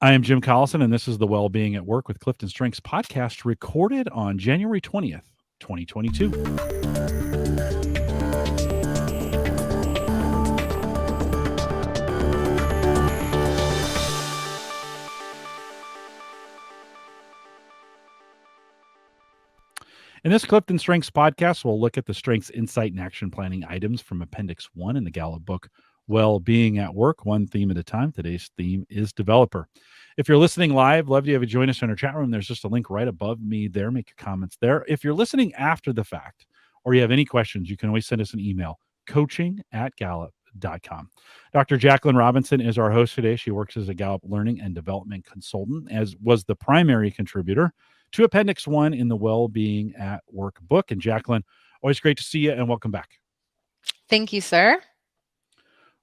I am Jim Collison, and this is the Wellbeing at Work with CliftonStrengths podcast recorded on January 20th, 2022. In this CliftonStrengths podcast, we'll look at the strengths, insight, and action planning items from Appendix 1 in the Gallup book, Wellbeing at Work, one theme at a time. Today's theme is developer. If you're listening live, love to have you join us in our chat room. There's just a link right above me there. Make your comments there. If you're listening after the fact or you have any questions, you can always send us an email, coaching@gallup.com. Dr. Jacqueline Robinson is our host today. She works as a Gallup Learning and Development Consultant, as was the primary contributor to Appendix 1 in the Wellbeing at Work book. And Jacqueline, always great to see you and welcome back. Thank you, sir.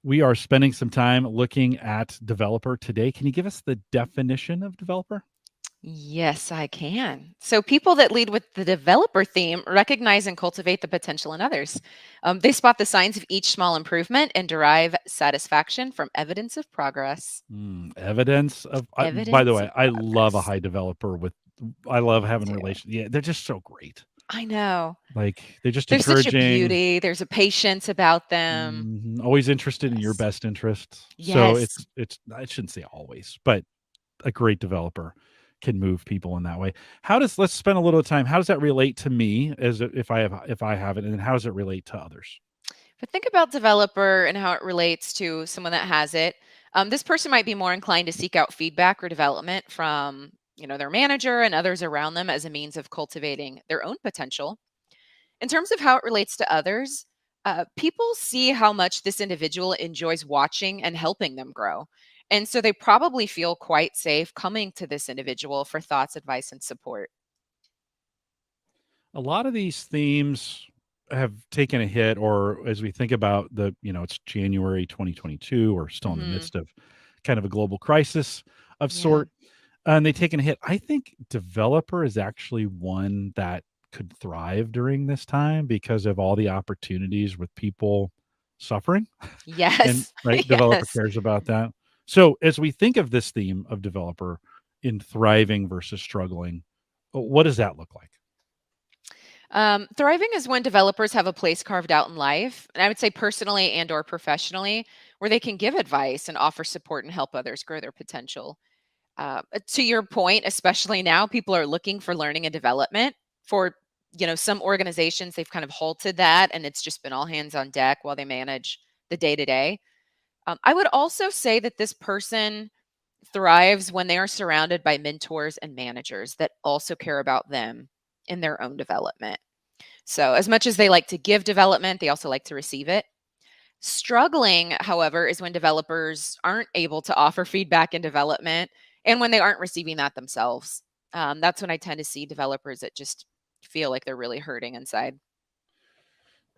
We are spending some time looking at developer today. Can you give us the definition of developer? Yes, I can. So people that lead with the developer theme recognize and cultivate the potential in others. They spot the signs of each small improvement and derive satisfaction from evidence of progress. Evidence of, by the way, I love a high developer I love having relations. Yeah, they're just so great. I know. Like they're just There's encouraging. Such a beauty. There's a patience about them. Always interested in your best interests. Yes. So it's I shouldn't say always, but a great developer can move people in that way. Let's spend a little time. How does that relate to me as if I have it, and then how does it relate to others? But think about developer and how it relates to someone that has it. This person might be more inclined to seek out feedback or development from their manager and others around them as a means of cultivating their own potential. In terms of how it relates to others, people see how much this individual enjoys watching and helping them grow. And so they probably feel quite safe coming to this individual for thoughts, advice, and support. A lot of these themes have taken a hit, or as we think about it's January 2022, we're still in the midst of kind of a global crisis of sort. And they taken a hit. I think developer is actually one that could thrive during this time because of all the opportunities with people suffering. Yes. And right, developer cares about that. So as we think of this theme of developer in thriving versus struggling, what does that look like? Thriving is when developers have a place carved out in life, and I would say personally and or professionally, where they can give advice and offer support and help others grow their potential. To your point, especially now, people are looking for learning and development. For some organizations, they've kind of halted that, and it's just been all hands on deck while they manage the day-to-day. I would also say that this person thrives when they are surrounded by mentors and managers that also care about them in their own development. So as much as they like to give development, they also like to receive it. Struggling, however, is when developers aren't able to offer feedback and development, and when they aren't receiving that themselves. That's when I tend to see developers that just feel like they're really hurting inside.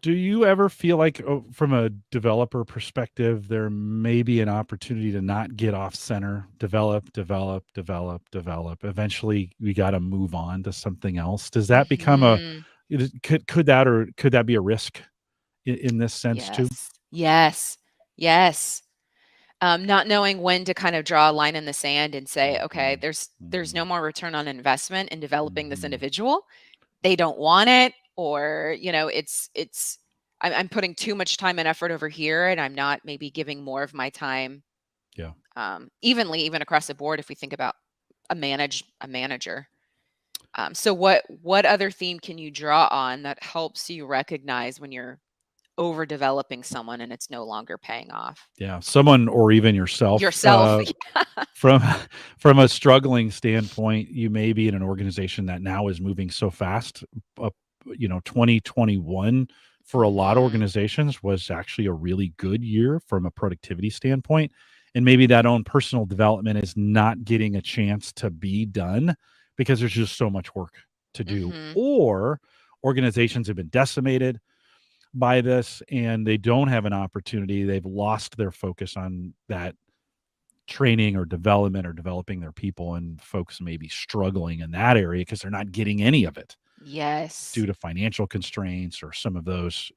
Do you ever feel like, from a developer perspective, there may be an opportunity to not get off center, develop? Eventually, we got to move on to something else. Does that become could that be a risk in this sense too? Yes. Not knowing when to kind of draw a line in the sand and say, okay, there's no more return on investment in developing this individual. They don't want it, or I'm putting too much time and effort over here, and I'm not maybe giving more of my time evenly, even across the board, if we think about a manager. So what other theme can you draw on that helps you recognize when you're overdeveloping someone and it's no longer paying off? Yeah, someone, or even yourself. From a struggling standpoint, you may be in an organization that now is moving so fast. 2021 for a lot of organizations was actually a really good year from a productivity standpoint, and maybe that own personal development is not getting a chance to be done because there's just so much work to do. Or organizations have been decimated by this and they don't have an opportunity. They've lost their focus on that training or development or developing their people, and folks may be struggling in that area because they're not getting any of it. Yes. Due to financial constraints or some of those,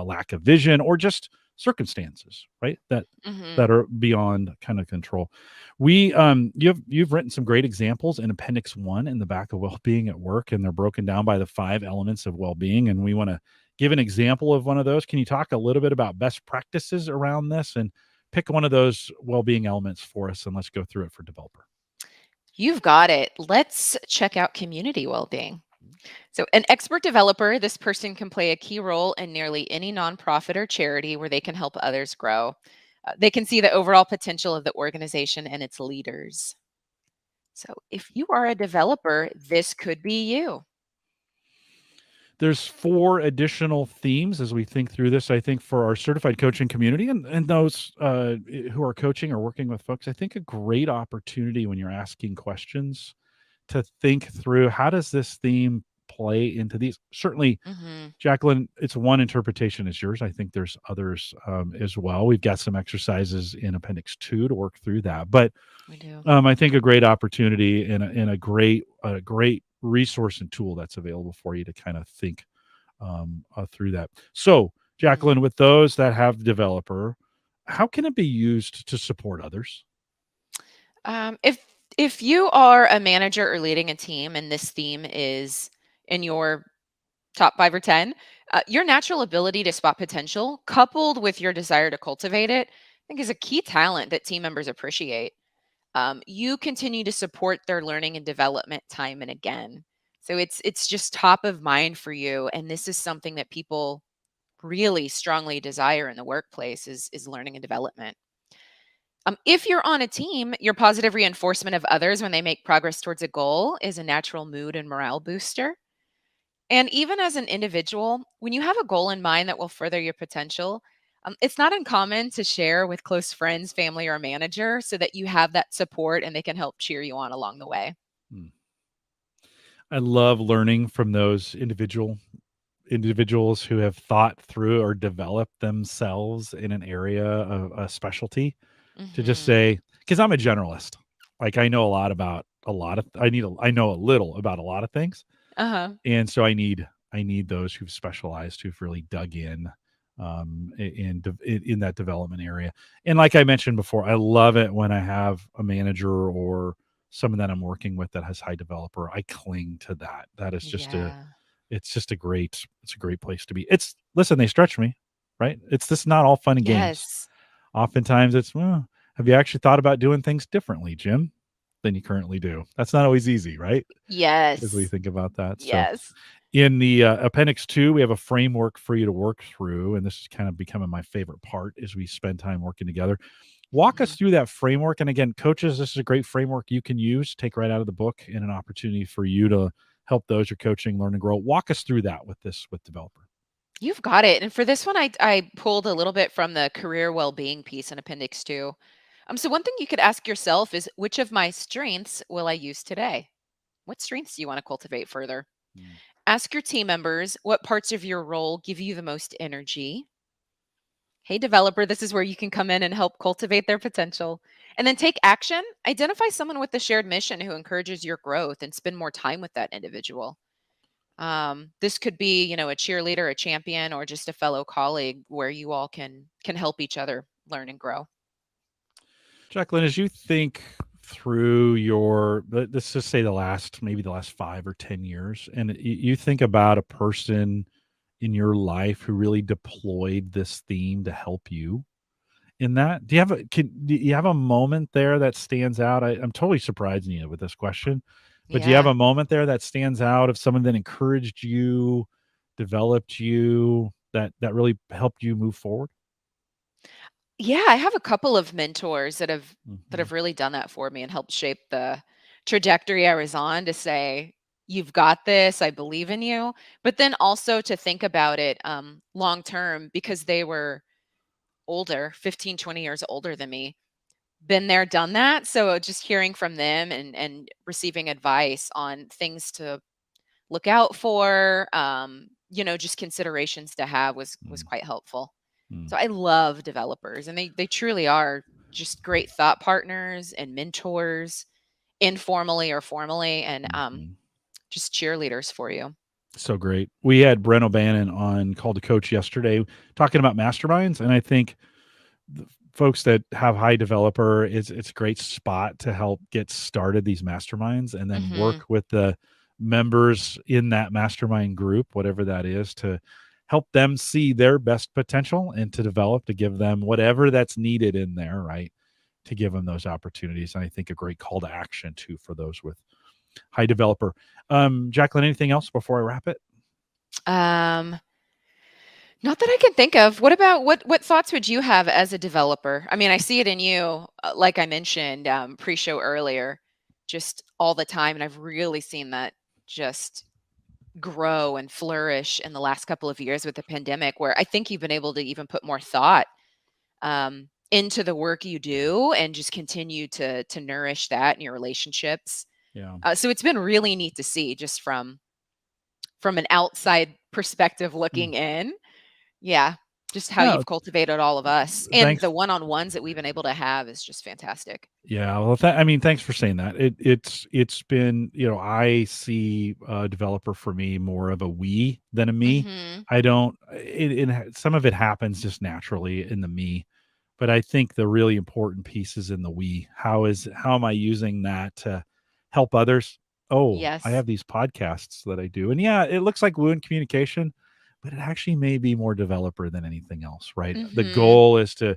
lack of vision, or just circumstances, right? Hmm. That are beyond kind of control. We you've written some great examples in Appendix 1 in the back of Wellbeing at Work, and they're broken down by the 5 elements of well-being, and we want to give an example of one of those. Can you talk a little bit about best practices around this and pick one of those well-being elements for us, and let's go through it for developer? You've got it. Let's check out community well-being. So, an expert developer, this person can play a key role in nearly any nonprofit or charity where they can help others grow. They can see the overall potential of the organization and its leaders. So, if you are a developer, this could be you. There's 4 additional themes as we think through this. I think for our certified coaching community and those who are coaching or working with folks, I think a great opportunity when you're asking questions to think through, how does this theme play into these? Certainly, Hmm. Jacqueline, it's one interpretation is yours. I think there's others as well. We've got some exercises in Appendix 2 to work through that. But We do. I think a great opportunity and a great resource and tool that's available for you to kind of think through that. So, Mhm. Jacqueline, with those that have developer, how can it be used to support others? If you are a manager or leading a team, and this theme is in your top 5 or 10, your natural ability to spot potential, coupled with your desire to cultivate it, I think is a key talent that team members appreciate. You continue to support their learning and development time and again. So it's just top of mind for you, and this is something that people really strongly desire in the workplace is learning and development. If you're on a team, your positive reinforcement of others when they make progress towards a goal is a natural mood and morale booster. And even as an individual, when you have a goal in mind that will further your potential, it's not uncommon to share with close friends, family, or manager so that you have that support and they can help cheer you on along the way. Hmm. I love learning from those individuals who have thought through or developed themselves in an area of a specialty, to just Hmm. say, because I'm a generalist. Like I know a lot about a lot of I know a little about a lot of things. Uh huh. And so I need those who've specialized, who've really dug in in that development area. And like I mentioned before, I love it when I have a manager or someone that I'm working with that has high developer. I cling to that. That is just a Yeah. it's just a great place to be. It's listen, they stretch me, right? It's this not all fun and games. Yes. Oftentimes it's, well, have you actually thought about doing things differently, Jim, than you currently do? That's not always easy, right? As we Yes. think about that. So Yes. in the Appendix 2, we have a framework for you to work through, and this is kind of becoming my favorite part as we spend time working together. Walk us Mhm. through that framework. And again, coaches, this is a great framework you can use, take right out of the book, and an opportunity for you to help those you're coaching learn and grow. Walk us through that with developer. You've got it. And for this one, I pulled a little bit from the career well-being piece in Appendix 2. So one thing you could ask yourself is, which of my strengths will I use today? What strengths do you want to cultivate further? Mm. Ask your team members what parts of your role give you the most energy. Hey, developer, this is where you can come in and help cultivate their potential. And then take action. Identify someone with a shared mission who encourages your growth and spend more time with that individual. This could be, a cheerleader, a champion, or just a fellow colleague where you all can help each other learn and grow. Jacqueline, as you think through let's just say maybe the last 5 or 10 years, and you think about a person in your life who really deployed this theme to help you in that, do you have a moment there that stands out? I'm totally surprising you with this question, but do you have Yeah. a moment there that stands out of someone that encouraged you, developed you, that really helped you move forward? Yeah, I have a couple of mentors that Mhm. have really done that for me and helped shape the trajectory I was on to say, you've got this, I believe in you. But then also to think about it long term because they were older, 15, 20 years older than me. Been there, done that. So just hearing from them and receiving advice on things to look out for, just considerations to have was Mm, quite helpful. mm, So I love developers, and they truly are just great thought partners and mentors, informally or formally, and mhm. just cheerleaders for you. So great. We had Brent O'Bannon on Call to Coach yesterday talking about masterminds. And I think folks that have high developer, it's a great spot to help get started these masterminds and then work Mhm. with the members in that mastermind group, whatever that is, to help them see their best potential and to develop, to give them whatever that's needed in there, right? To give them those opportunities. And I think a great call to action too for those with high developer. Jacqueline, anything else before I wrap it? Um, Not that I can think of. What about what thoughts would you have as a developer? I mean, I see it in you, like I mentioned pre-show earlier, just all the time, and I've really seen that just grow and flourish in the last couple of years with the pandemic, where I think you've been able to even put more thought into the work you do and just continue to nourish that in your relationships. Yeah. So it's been really neat to see just from an outside perspective Mm. looking in. Yeah, just how No, you've cultivated all of us, and thanks. the one-on-ones that we've been able to have is just fantastic. Yeah, well, I mean, thanks for saying that. It's been, I see a developer for me more of a we than a me. Mhm. I don't. Some of it happens just naturally in the me, but I think the really important piece is in the we. How am I using that to help others? Oh, I Yes. have these podcasts that I do, and yeah, it looks like woo in communication, but it actually may be more developer than anything else, right? The Mhm. goal is to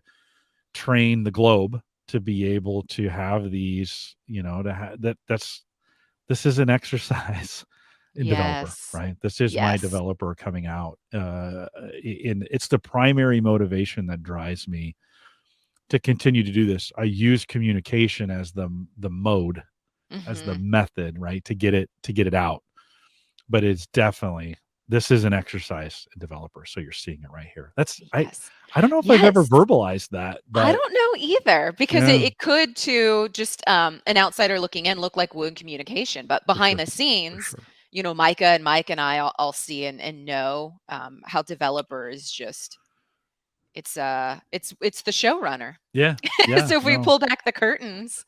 train the globe to be able to have these, this is an exercise in developer, Yes. right? This is my Yes. developer coming out. In It's the primary motivation that drives me to continue to do this. I use communication as the mode, as the Mhm. method, right? To get it out. But it's definitely, this is an exercise in developer. So you're seeing it right here. That's Yes. I don't know if I've ever Yes. verbalized that, I but don't know either because it, yeah, it could to just an outsider looking in look like wound communication, but for behind sure. the For scenes, sure. Micah and Mike and I all see and know how developers just it's the showrunner. Yeah. Yeah. So if we No. pull back the curtains,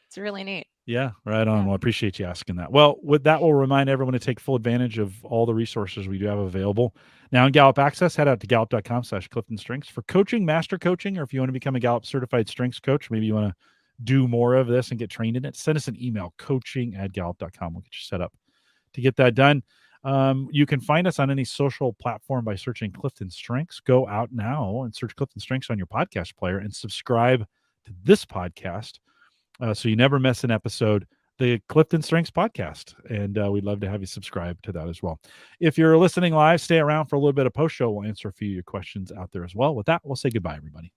it's really neat. Yeah. Right on. Yeah. Well, I appreciate you asking that. Well, with that, we'll remind everyone to take full advantage of all the resources we do have available. Now in Gallup Access, head out to gallup.com/CliftonStrengths for coaching, master coaching, or if you want to become a Gallup certified strengths coach, maybe you want to do more of this and get trained in it, send us an email, coaching@gallup.com. We'll get you set up to get that done. You can find us on any social platform by searching Clifton Strengths. Go out now and search Clifton Strengths on your podcast player and subscribe to this podcast so you never miss an episode, the Clifton Strengths podcast. And we'd love to have you subscribe to that as well. If you're listening live, stay around for a little bit of post show. We'll answer a few of your questions out there as well. With that, we'll say goodbye, everybody.